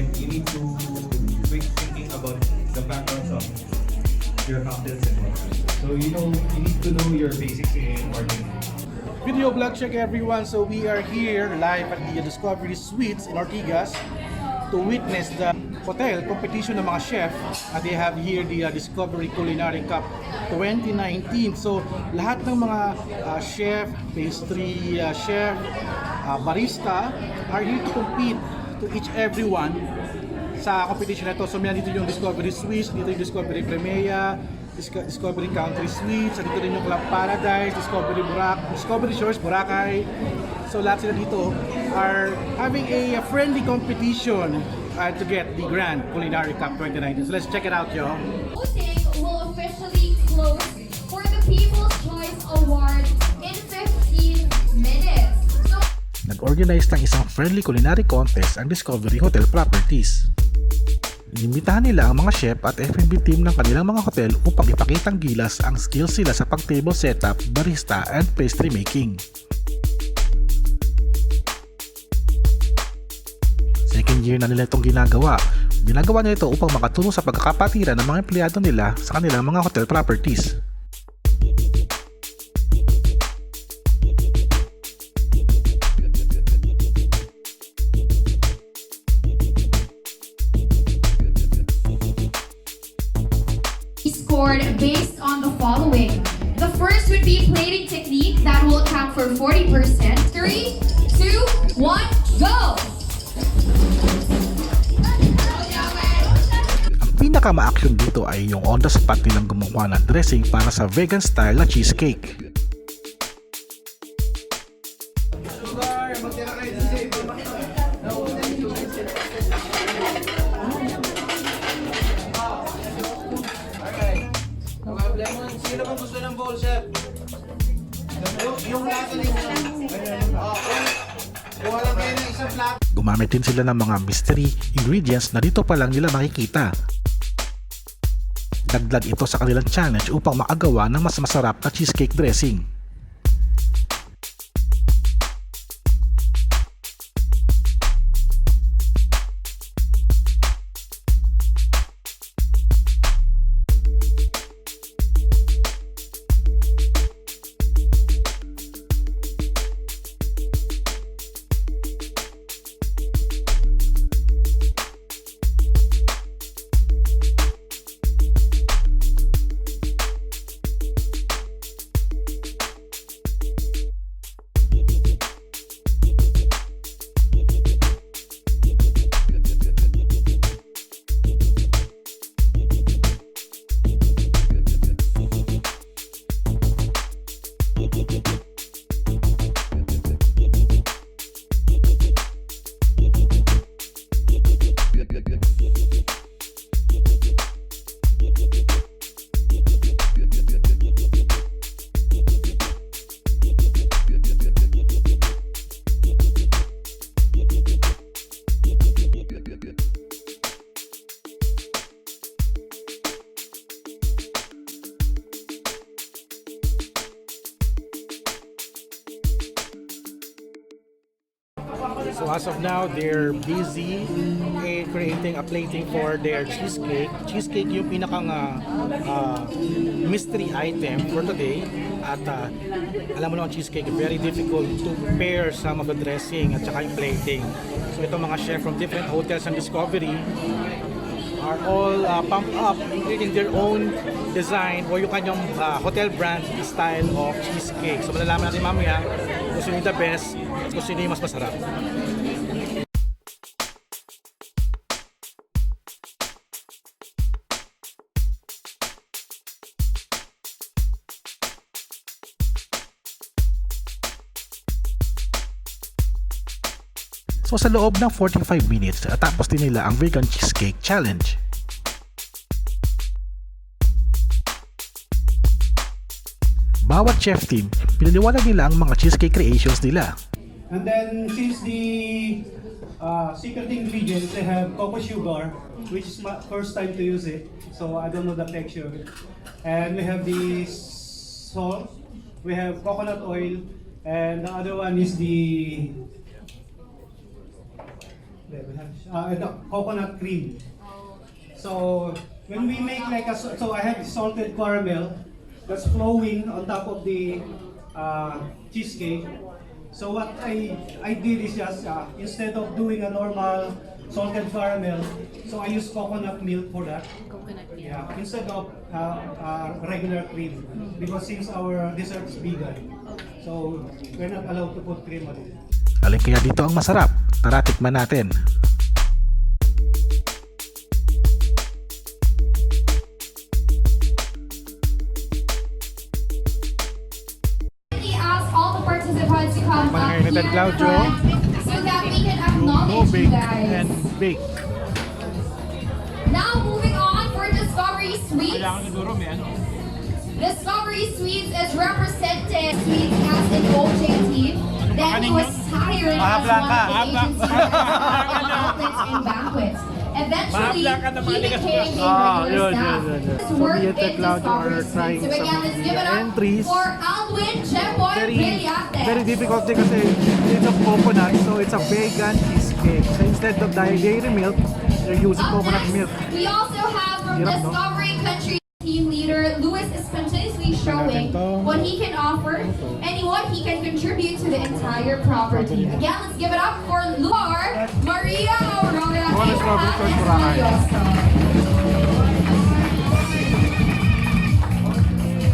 like you need to quit thinking about the backgrounds of your cocktails and whatnot. So you need to know your basics in ordering. Video vlog check everyone. So we are here live at the Discovery Suites in Ortigas to witness the hotel competition ng mga chef. At they have here the Discovery Culinary Cup 2019. So lahat ng mga chef, pastry chef, barista are here to compete to each everyone sa competition na ito. So may dito yung Discovery Suites, dito yung Discovery Premia, Discovery Country Suites, dito rin yung Club Paradise, Discovery Shores, Boracay. So lahat sila dito are having a friendly competition to get the Grand Culinary Cup 2019. So let's check it out, yo. Voting will officially close for the People's Choice Award in 15 minutes. Nag-organize ng isang friendly culinary contest ang Discovery Hotel Properties. Inimbitahan nila ang mga chef at F&B team ng kanilang mga hotel upang ipakitang gilas ang skills sila sa pag-table setup, barista, and pastry making. Second year na nila itong ginagawa. Ginagawa nila ito upang makatulong sa pagkakapatiran ng mga empleyado nila sa kanilang mga hotel properties. Scored based on the following. The first would be plating technique that will account for 40%. 3, 2, 1, go! Ang pinaka-ma-action dito ay yung on the spot nilang gumawa ng dressing para sa vegan style na cheesecake. Sino bang gusto ng bowl, chef? Yung lasa ninyo. Kuha lang kayo ng isang plato. Gumamit din sila ng mga mystery ingredients na dito pa lang nila makikita. Dagdag ito sa kanilang challenge upang makagawa ng mas masarap na cheesecake dressing. So as of now, they're busy creating a plating for their cheesecake. Cheesecake yung pinakang mystery item for today. At alam mo naman, cheesecake, very difficult to pair some of the dressing at saka yung plating. So itong mga chef from different hotels and Discovery are all pumped up in creating their own design o yung kanyang hotel brand style of cheesecake. So malalaman natin mamaya kung sino yung the best at kung sino yung mas masarap. So sa loob ng 45 minutes, tapos din nila ang vegan cheesecake challenge. Bawat chef team, pinaliwanag nila ang mga cheesecake creations nila. And then since the secret ingredients, they have cocoa sugar, which is my first time to use it, so I don't know the texture. And we have the salt, we have coconut oil, and the other one is the coconut cream. So when we make like so I have salted caramel that's flowing on top of the cheesecake. So what I did is just instead of doing a normal salted caramel, so I use coconut milk for that. Coconut milk. Yeah, instead of regular cream, because since our dessert is vegan, so we're not allowed to put cream on it. Alin kaya dito ang masarap? Tara tikman natin. We ask all the participants to come up here Manghihintay, Claudio. so that we can acknowledge you guys. Bake. Now moving on for Discovery Sweets. Discovery Sweets is represented Sweets as an OJ team. Then he was hired as one of the agencies in outlets and banquets. Eventually, he became a regular staff. His work in Discovery Sweets. So again, let's give it up for Alwin Jeboy Brillante. Very difficult kasi it's of coconut, so it's a vegan cheesecake. So instead of dairy milk, they're using Up coconut next, milk. we also have from Hirap, no? Discovery Country team leader Louis is continuously showing what he can offer and what he can contribute to the entire property. Again, let's give it up for Luar Maria Aurora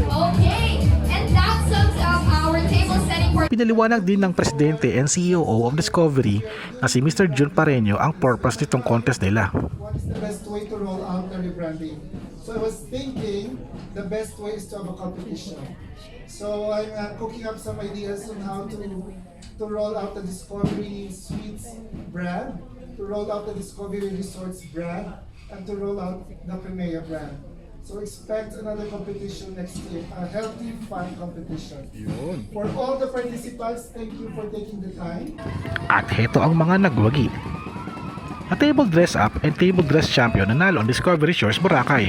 Okay, and that sums up our table setting for Pinaliwanag din ng presidente and CEO of Discovery na si Mr. Jun Pareño ang purpose nitong contest nila. What is the best way to roll out the rebranding? So I was thinking the best way is to have a competition. So I'm cooking up some ideas on how to roll out the Discovery Sweets brand, to roll out the Discovery Resorts brand, and to roll out the Primea brand. So expect another competition next year, a healthy, fun competition. For all the participants, thank you for taking the time. At heto ang mga nagwagi. A table dress up and table dress champion nanalo ang Discovery Shores Boracay.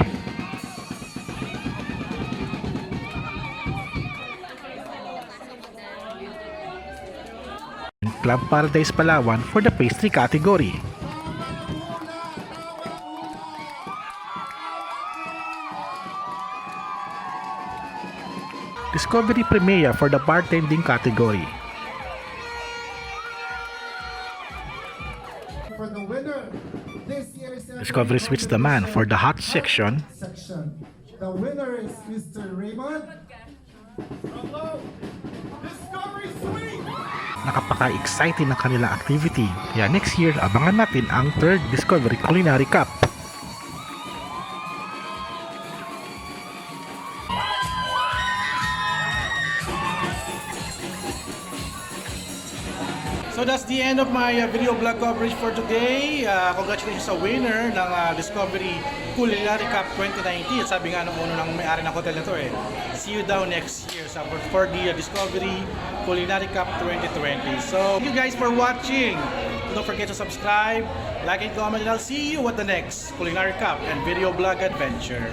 Club Paradise Palawan for the pastry category. Discovery Primea for the bartending category. For the winner, this year's Discovery Sweets the Man for the hot section. The winner is Mr. Raymond. Discovery Sweet! Nakapaka-exciting ng kanilang activity. Kaya next year, abangan natin ang 3rd Discovery Culinary Cup. So that's the end of my video blog coverage for today. Congratulations sa winner ng Discovery Culinary Cup 2019. Sabi nga nung uno ng may-ari ng hotel na to see you daw next year for the Discovery Culinary Cup 2020. So thank you guys for watching. Don't forget to subscribe, like and comment, and I'll see you at the next Culinary Cup and video blog adventure.